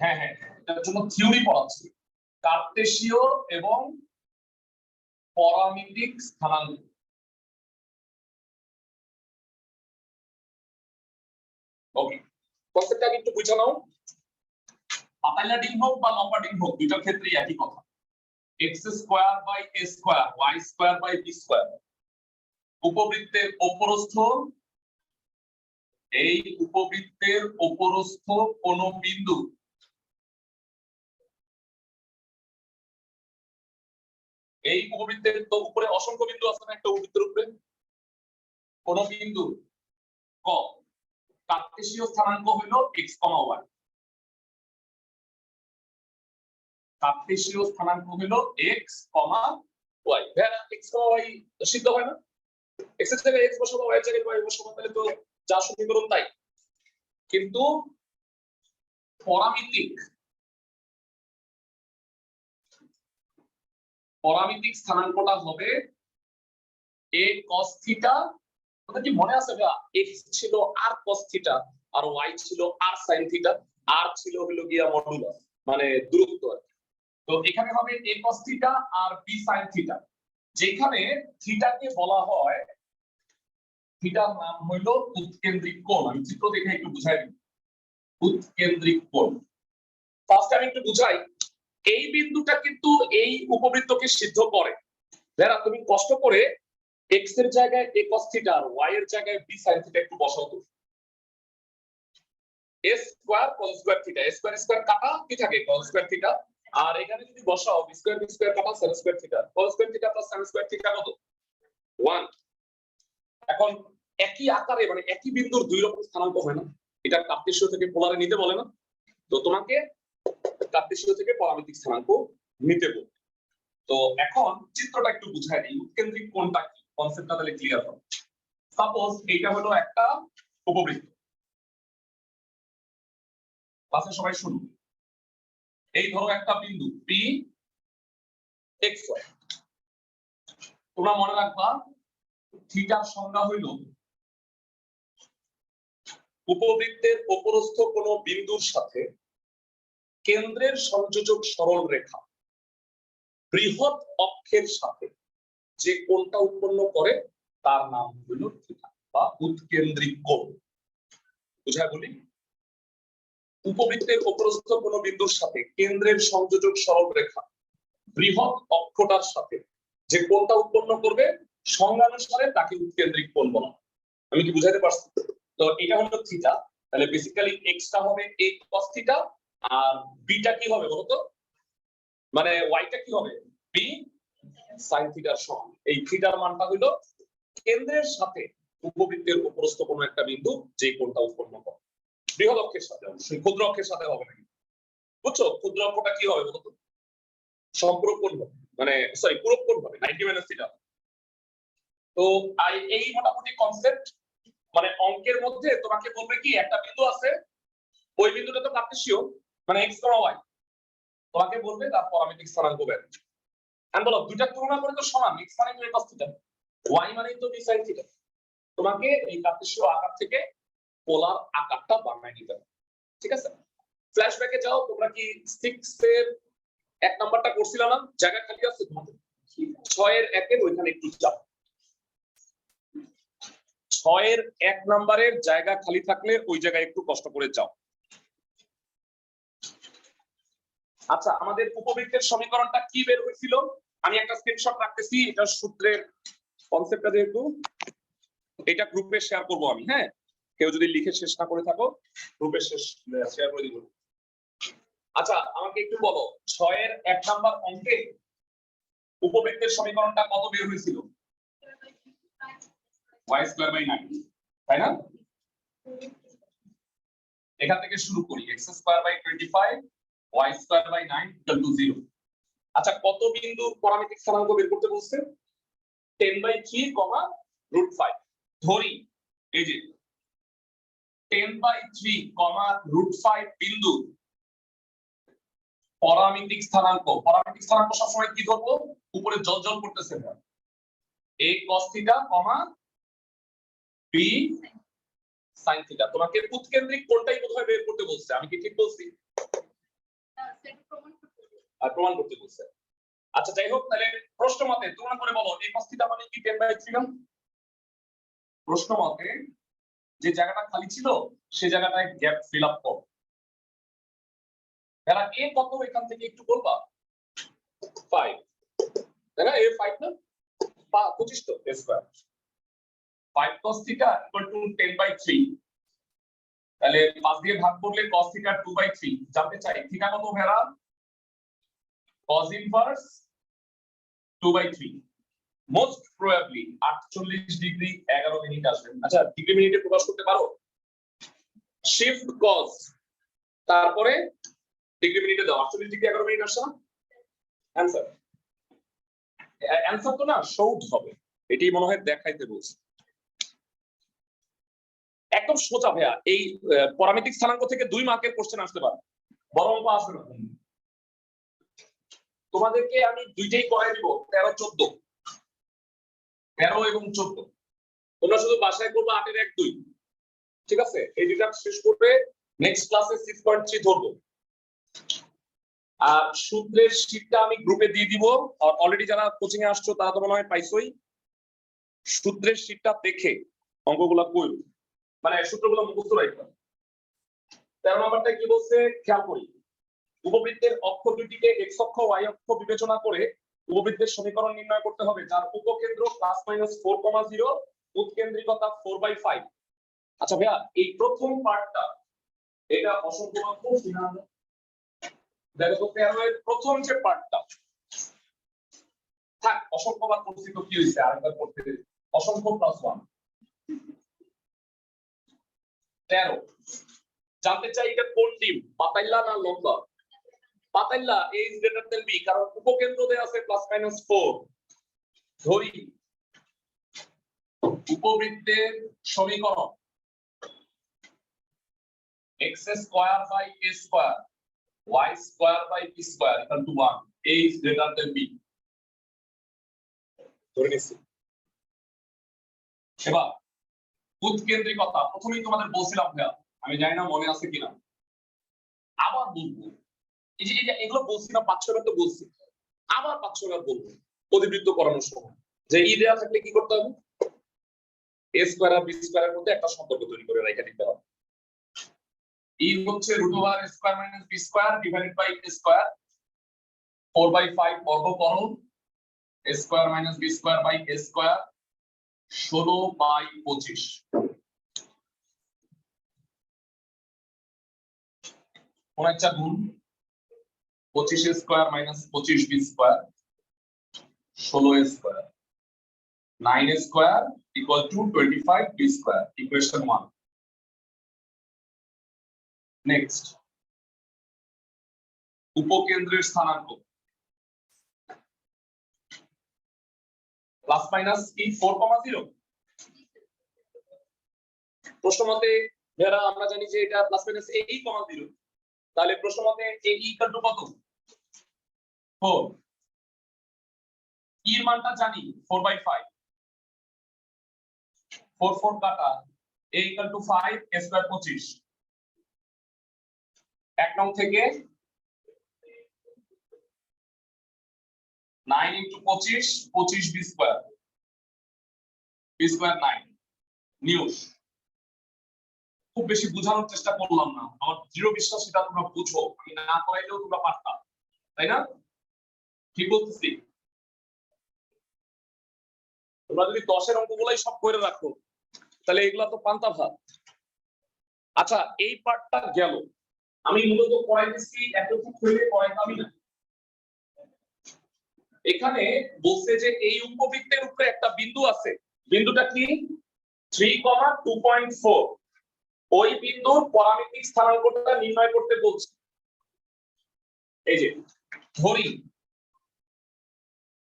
হ্যাঁ হ্যাঁ, এটার জন্য থিওরি পড়াচ্ছি, কার্টেসীয় এবং পরামিতিক স্থানাঙ্ক। ওকে, কনসেপ্টটা একটু বুঝে নাও। পাতাইলা ডিম হোক বা লম্বা ডিম হোক, দুইটার ক্ষেত্রেই একই কথা, x² / a² y² / b²। উপবৃত্তের উপরস্থ, এই উপবৃত্তের উপরস্থ কোন বিন্দু এই উপবৃত্তের তো উপরে অসংখ্য বিন্দু আছে না একটা উপবৃত্তের উপরে, কোন বিন্দু ক কার্টেসীয় স্থানাঙ্ক হলো x, y। কার্টেসীয় স্থানাঙ্ক হলো x, y। ভেড়া x, y সিদ্ধ হয় না? x এর জায়গায় x বসাবো, y এর জায়গায় y বসাবো, তাহলে তো যা সমীকরণ তাই। কিন্তু পরামিতিক স্থানাঙ্কটা হবে a cos θ। তোমাদের কি মনে আছে ভাই, x ছিল r cos θ আর y ছিল r sin θ, r ছিল হলো গিয়া মডুলাস, মানে দূরত্ব আর কি। তো এখানে হবে a cos θ R b sin θ, যেখানে থিটাকে বলা হয়, থিটার নাম হলো উৎকেন্দ্রিক কোণ। আমি চিত্র দেখে একটু বুঝাই দিই, উৎকেন্দ্রিক কোণ। ফার্স্ট আমি একটু বুঝাই, এই বিন্দুটা কিন্তু এই উপবৃত্তকে সিদ্ধ করে। যারা তুমি কষ্ট করে x এর জায়গায় a cos θ আর y এর জায়গায় b sin θ একটু বসাও তো। a square cos square θ, a square square কাটা কি থাকে cos স্কয়ার θ, আর এখানে যদি বসাও b স্কয়ার কাটা sin square θ, cos square θ plus sin square θ কত? 1। এখন একই আকারে, মানে একই বিন্দুর দুই রকম স্থানাঙ্ক হয় না, এটা কার্টেসীয় থেকে পোলারে নিতে বলে না, তো তোমাকে কার্টেসীয় থেকে পরামিতিক স্থানাঙ্ক নিতে বলবে। তো এখন চিত্রটা একটু বুঝাই দিই, উৎকেন্দ্রিক কোণটা কি, কনসেপ্টটা তাহলে ক্লিয়ার হবে। সাপোজ এইটা হলো একটা উপবৃত্ত, ক্লাসে সবাই শুনুন। এই ধরো একটা বিন্দু P x y, তোমরা মনে রাখবা থিটার সংজ্ঞা হইল উপবৃত্তের উপরস্থ কোন বিন্দুর সাথে কেন্দ্রের সংযোজক সরল রেখা বৃহৎ অক্ষের সাথে যে কোণটা উৎপন্ন করে তার নাম হলো থিটা বা উৎকেন্দ্রিক কোণ। বুঝায় বলি, উপবৃত্তের উপরস্থ কোন বিন্দুর সাথে কেন্দ্রের সংযোজক সরলরেখা বৃহৎ অক্ষটার সাথে যে কোণটা উৎপন্ন করবে সংজ্ঞানুসারে তাকে উৎকেন্দ্রিক কোণ বলা। আমি কি বুঝাইতে পারছি? তো এটা হলো থিটা, তাহলে বেসিক্যালি এক্স টা হবে a cos থিটা আর বিটা কি হবে বলতো, মানে ওয়াইটা কি হবে b sin থিটার সমান। এই থিটার মানটা হলো কেন্দ্রের সাথে উপবৃত্তের উপরস্থ কোন একটা বিন্দু যে কোণটা উৎপন্ন করে, বৃহৎ অক্ষের সাথে, অবশ্যই ক্ষুদ্র অক্ষের সাথে হবে না, বুঝছো? ক্ষুদ্র অক্ষটা কি হবে বলতো, সম্পূরক কোণ হবে, মানে সরি পূরক কোণ হবে 90 মাইনাস থিটা। তো এই মোটামুটি কনসেপ্ট, মানে অঙ্কের মধ্যে তোমাকে বলবে কি একটা বিন্দু আছে, ওই বিন্দুটা তো কার্টেসীয়, মানে x, y, তোমাকে বলবে তার পরামিতিক স্থানাঙ্ক বের। আমি বলো দুইটা তুলনা করে তো সমান, x মানে তো cos থিটা, y মানে তো b sin থিটা। তোমাকে এই কার্টেসীয় আকার থেকে পোলার আকারটা বানায় নিতে হবে, ঠিক আছে? ফ্ল্যাশব্যাকে যাও, তোমরা কি 6 এর 1 নাম্বারটা করছিলা না? জায়গা খালি আছে তোমাদের 6 এর 1 এর ওইখানে একটু যাও, 6 এর 1 নাম্বারের জায়গা খালি থাকলে ওই জায়গায় একটু কষ্ট করে যাও। আচ্ছা, আমাদের উপবৃত্তের সমীকরণটা কি বের হয়েছিল? আমি একটা স্ক্রিনশট রাখতেছি, এটা সূত্রের কনসেপ্টটা যেহেতু এটা গ্রুপে শেয়ার করব আমি, হ্যাঁ, কেউ যদি লিখে শেষ না করে থাকো গ্রুপে শেয়ার করে দিব। আচ্ছা, আমাকে একটু বলো 6 এর 1 নাম্বার অঙ্কে উপবৃত্তের সমীকরণটা কত বের হয়েছিল? y²/9, তাই না? এখান থেকে শুরু করি, x²/25 y²/9 = 0। আচ্ছা, কত বিন্দু পরামিতিক স্থানাঙ্ক বের করতে বলছে? 10/3, √5। ধরি এই যে 10/3, √5 বিন্দু পরামিতিক স্থানাঙ্ক। পরামিতিক স্থানাঙ্ক সবসময় কি ধরবো? উপরে জ্বলজ্বল করতেছে না, a cos theta, b sin theta. তোমাকে উৎকেন্দ্রিক কোণটাই বোধহয় বের করতে বলছে, আমি কি ঠিক বলছি? আর প্রমাণ করতে বলছে। আচ্ছা, যাই হোক, তাহলে প্রশ্ন মতে তুলনা করে বলো a cos থিটা মানে কি 10/3 না? প্রশ্ন মতে যে জায়গাটা খালি ছিল সেই জায়গাটায় গ্যাপ ফিল আপ করো। এরা a কত এখান থেকে একটু বলবা? 5, তাই না? a 5 না? 25 তো a স্কয়ার। 5 cos থিটা = 10/3, তাহলে 5 দিয়ে ভাগ করলে cos থিটা 2/3। জানতে চাই থিটা কত ভেড়া? cos inverse 2/3, most probably 48 degree 11 minute আসবে। আচ্ছা, ডিগ্রি মিনিটে প্রকাশ করতে পারো? শিফট cos তারপরে ডিগ্রি মিনিটে দাও, 48 ডিগ্রি 11 মিনিট আসছে না? অ্যানসার অ্যানসার তো না, সৌধ হবে, এটি মনে হয় দেখাইতে বলছে। একদম সোজা ভাইয়া, এই পরামিতিক স্থানাঙ্ক থেকে 2 মার্কের কোশ্চেন আসতে পারে, বড় অঙ্ক আসবে না। তোমাদেরকে আমি দুইটাই করাই দিব, 13, 14, 13 এবং 14। তোমরা শুধু বাসায় করবে 8 এর 1, 2, ঠিক আছে? এই দুইটা শেষ করবে, নেক্সট ক্লাসে 6.3 ধরবো। আর সূত্রের শীটটা আমি গ্রুপে দিয়ে দিব, আর অলরেডি যারা কোচিং এ আসছো তারা তো মনে হয় পাইছোই। সূত্রের শীটটা দেখে অঙ্কগুলো করো, মানে সূত্রগুলো মুখস্থ রাখবে। 13 নম্বরটা কি বলছে খেয়াল করি। উপবৃত্তের অক্ষ দুটিকে x অক্ষ y অক্ষ বিবেচনা করে উপবৃত্তের সমীকরণ নির্ণয় করতে হবে যার উপকেন্দ্র +-4,0, উৎকেন্দ্রিকতা 4/5। আচ্ছা ভাইয়া, এই প্রথম পার্টটা এটা অসংখ্য মাত্র কিনা? দেখো তো 13 এর প্রথম যে পার্টটা, থাক অসংখ্য বার করছি তো কি হইছে, আরেকবার করতে দিই। অসংখ্য +1 13। জানতে চাই এটা কোন ডিম, পাতাইল্লা না লম্বা? পাতাইল্লা, a is greater than b, কারণ উপকেন্দ্র দেয়া আছে +-4। ধরি উপবৃত্তের সমীকরণ x² / a² y² / b², = 1, a is greater than b। ধরে নিচ্ছি। এবার উৎকেন্দ্রিকতা প্রথমেই তোমাদের বলছিলাম ভাইয়া, আমি জানি না মনে আছে কিনা, আবার বলবো। এই যে এগুলো বলছি না, 5-6 বার তো বলছি, আবার 5-6 বার বলবো অধিবৃত্ত করানোর সময়, যে ই দেয়া থাকলে কি করতে হবে? a² আর b² এর মধ্যে একটা সম্পর্ক তৈরি করে রেখে দিতে হবে। E হচ্ছে √r² - b² divided by a², 4/5 বর্গ করো, a² - b² বাই a², 16/25। কোন একটা গুণ 25a² - 25b², 16a², 9a² = 25b², equation 1। Next, উপকেন্দ্রের স্থানাঙ্ক প্লাস মাইনাস কি 4,0। প্রশ্ন মতে যারা আমরা জানি যে এটা প্লাস মাইনাস a,0, তাহলে প্রশ্ন মতে a = কত? 4। এর মানটা জানি 4/5, 4 4 কাটা, a = 5, a² 25। 1 নং থেকে 9 × 25, 25b², b² 9 নিউজ। খুব বেশি বোঝানোর চেষ্টা করলাম না, আমার দৃঢ় বিশ্বাস এটা তোমরা বুঝো, আমি না করাইলেও তোমরা পারতা, তাই না? ঠিক বলতেছি? তোমরা যদি 10-এর অঙ্কগুলাই সব করে রাখো তাহলে এগুলা তো পান্তা ভাত। আচ্ছা, এই পার্টটা গেল, আমি মূলত পড়াইতেছি একটু খুলে পড়াইতামই না। এখানে বলছে যে এই উপবৃত্তের উপরে একটা বিন্দু আছে, বিন্দুটা কি 3,2.4, ওই বিন্দুর পরামিতিক স্থানাঙ্কটা নির্ণয় করতে বলছে। এই যে ধরি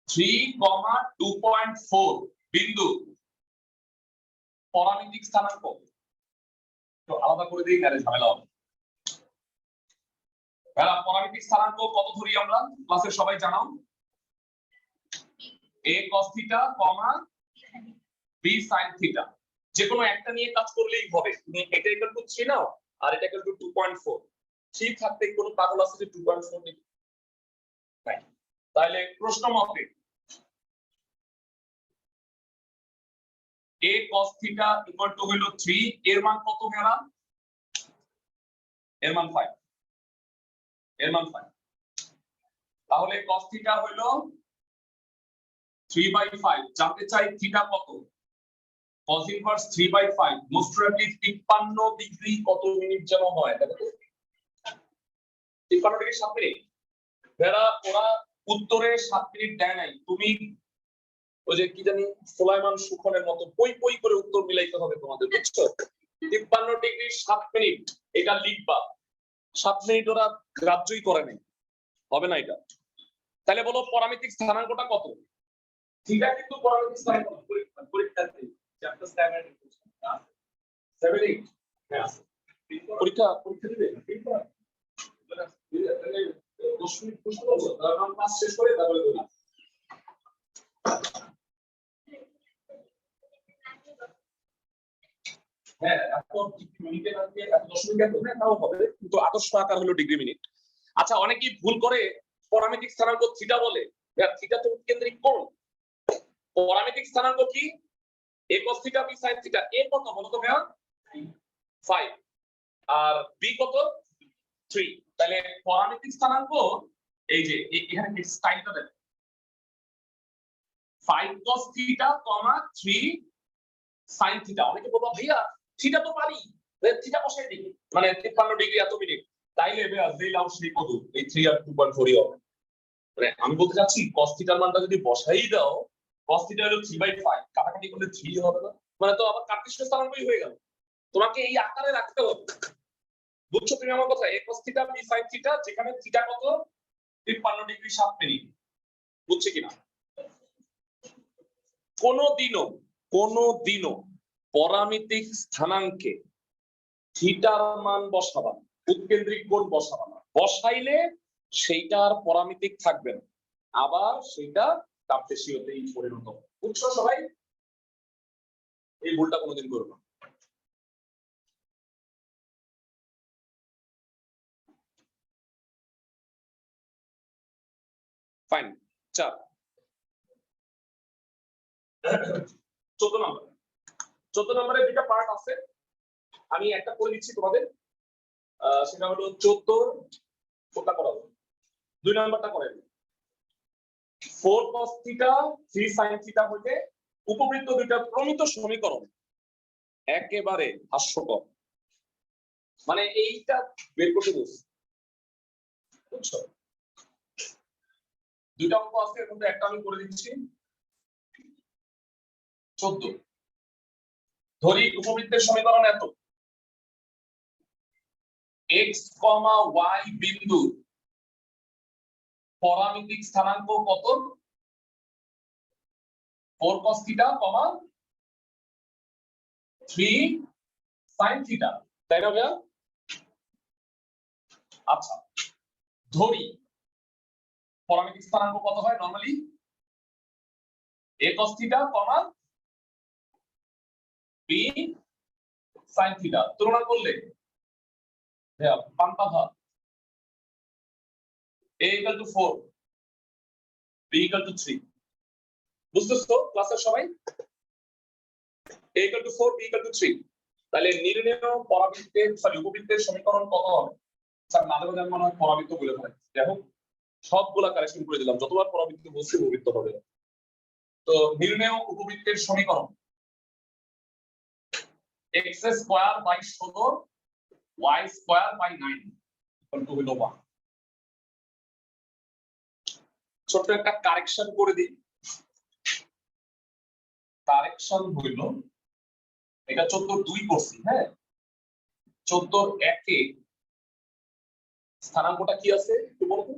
3,2.4 বিন্দু পরামিতিক স্থানাঙ্ক, তো আলাদা করে দিই তাহলে ঝামেলা হবে। পরামিতিক স্থানাঙ্ক কত ধরি আমরা? ক্লাসের সবাই জানাও, a cos θ, b sin θ। যে কোনো একটা নিয়ে কাজ করলেই হবে। তুমি এটা = 3 নাও আর এটা = 2.4। 3 থাকতে কোনো পাগল আছে যে 2.4 নেই? নাই। তাহলে প্রশ্ন মতে a cos θ = হলো 3, এর মান কত গেলাম? এর মান 5, এর মান 5। তাহলে cos θ হলো 3/5। জানতে চাই θ কত? cos inverse 3/5 most probably 53 degree কত মিনিট যেন হয়, দেখো তো 53 ডিগ্রি 7 মিনিট। ওরা উত্তরে 7 মিনিট দেয় নাই, তুমি ওই যে কি জানি সুলাইমান সুখনের মতো পই পই করে উত্তর মিলাইতে হবে তোমাদের, বুঝছো? 53 ডিগ্রি 7 মিনিট এটা লিখবা, 7 মিনিট ওরা গ্রাহ্যই করে নাই, হবে না এটা। তাহলে বলো পরামিতিক স্থানাঙ্কটা কত? ঠিক আছে, কিন্তু পরামিতিক স্থানাঙ্ক পরীক্ষাতে চ্যাপ্টার 7 8 হ্যাঁ পরীক্ষা দিবে 10 মিনিট প্রশ্ন করবো, তারপর ক্লাস শেষ করে তারপরে বলি। হ্যাঁ, এখন মিনিটে আজকে 10 মিনিট হবে, তাও হবে, কিন্তু আদর্শ আকার হলো ডিগ্রি মিনিট। আচ্ছা, অনেকেই ভুল করে পরামিতিক স্থানাঙ্ক থিটা বলে। থিটা তো কেন্দ্রিক কোণ। পরামিতিক স্থানাঙ্ক কি? a cos θ, b sin θ। a কত বলো তো ভাইয়া? 5 আর b কত? 3। তাহলে পরামিতিক স্থানাঙ্ক এই যে এখানে স্টাইলটা দেখো, 5 cos θ, 3 sin θ। অনেকে বলবো ভাইয়া থিটা তো পারি, থিটা বসাই দিই, মানে 53 ডিগ্রি এত মিনিট, তাইলে ভাইয়া যেই লাভ সেই কত? এই 3 আর 2.4 হবে। মানে আমি বলতে চাচ্ছি cos θ এর মানটা যদি বসাই দাও, cos θ হলো 3/5, কাটাকাটি করলে 3 হবে না, মানে তো আবার কার্টেসীয় স্থানাঙ্কই হয়ে গেল। তোমাকে এই আকারে রাখতে হবে, বুঝছো তুমি আমার কথা? a cos θ, b sin θ, যেখানে θ কত? 53 ডিগ্রি 7 মিনিট। বুঝছে কিনা? কোনদিনও পরামিতিক স্থানাঙ্কে থিটার মান বসাবা, উৎকেন্দ্রিক কোণ বসাবা না, বসাইলে সেইটার পরামিতিক থাকবে না, আবার সেটা কার্টেসীয়তেই পরিণত হবে। বুঝছো সবাই? এই ভুলটা কোনোদিন করো না। ফাইন। 4 14 নম্বরে দুটো পার্ট আছে, আমি একটা করে দিচ্ছি তোমাদের। সেটা হলো 14 কোনটা করাবো 2 নাম্বারটা করেন 4 cos থিটা 3 sin থিটা হইতে উপবৃত্ত দুইটা প্রমিত সমীকরণ একেবারে হাস্যকর মানে এইটা বের করতে বলছি বুঝছো দুইটা অঙ্ক আছে এর মধ্যে একটা আমি করে দিচ্ছি 14 ধরি উপবৃত্তের সমীকরণ এত x, y বিন্দু পরামিতিক স্থানাঙ্ক কত 4 cos থিটা, 3 sin থিটা তাই না ভাইয়া আচ্ছা ধরি পরামিতিক স্থানাঙ্ক কত হয় normally a cos theta, b sin theta তুলনা করলে ভাইয়া পান্তা ভাত a equal to 4 b equal to 3 বুঝতেছো ক্লাসের সবাই a equal to 4 b equal to 3 তাহলে নির্ণেয় পরাবৃত্তের উপবৃত্তের সমীকরণ কত হবে স্যার মাঝে মাঝে মনে হয় পরাবৃত্ত বলে ফেলে দেখো সবগুলা কারেকশন করে দিলাম যতবার পরাবৃত্ত বলছি উপবৃত্ত হবে তো নির্ণেয় উপবৃত্তের সমীকরণ x square by 16 y square by 9 equal to হলো 1 ছোট একটা কারেকশন করে দিই কারেকশন হইল এটা 14 2 করছি হ্যাঁ 14 1 এ স্থানাঙ্কটা কি আছে একটু বলতো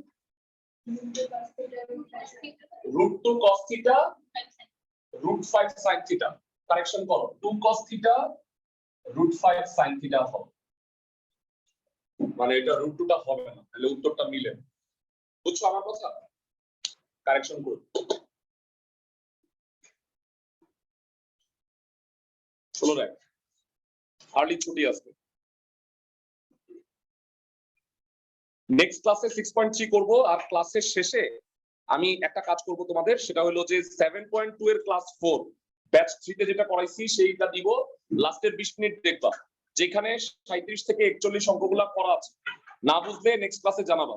√2 cos theta √5 sin theta correction করো 2 cos থিটা √5 sin থিটা হবে মানে এটা √2 টা হবে না তাহলে উত্তরটা মিলে বুঝছো আমার কথা কারেকশন করো চলো দেখ আর্লি ছুটি আছে নেক্সট ক্লাসে 6.3 করব আর ক্লাসের শেষে আমি একটা কাজ করব তোমাদের সেটা হলো যে 7.2 এর ক্লাস 4 ব্যাচ 3 তে যেটা করাইছি সেইটা দিব লাস্টের 20 মিনিট দেখবা যেখানে 37 থেকে 41 অঙ্কগুলো করা আছে না বুঝলে নেক্সট ক্লাসে জানাবা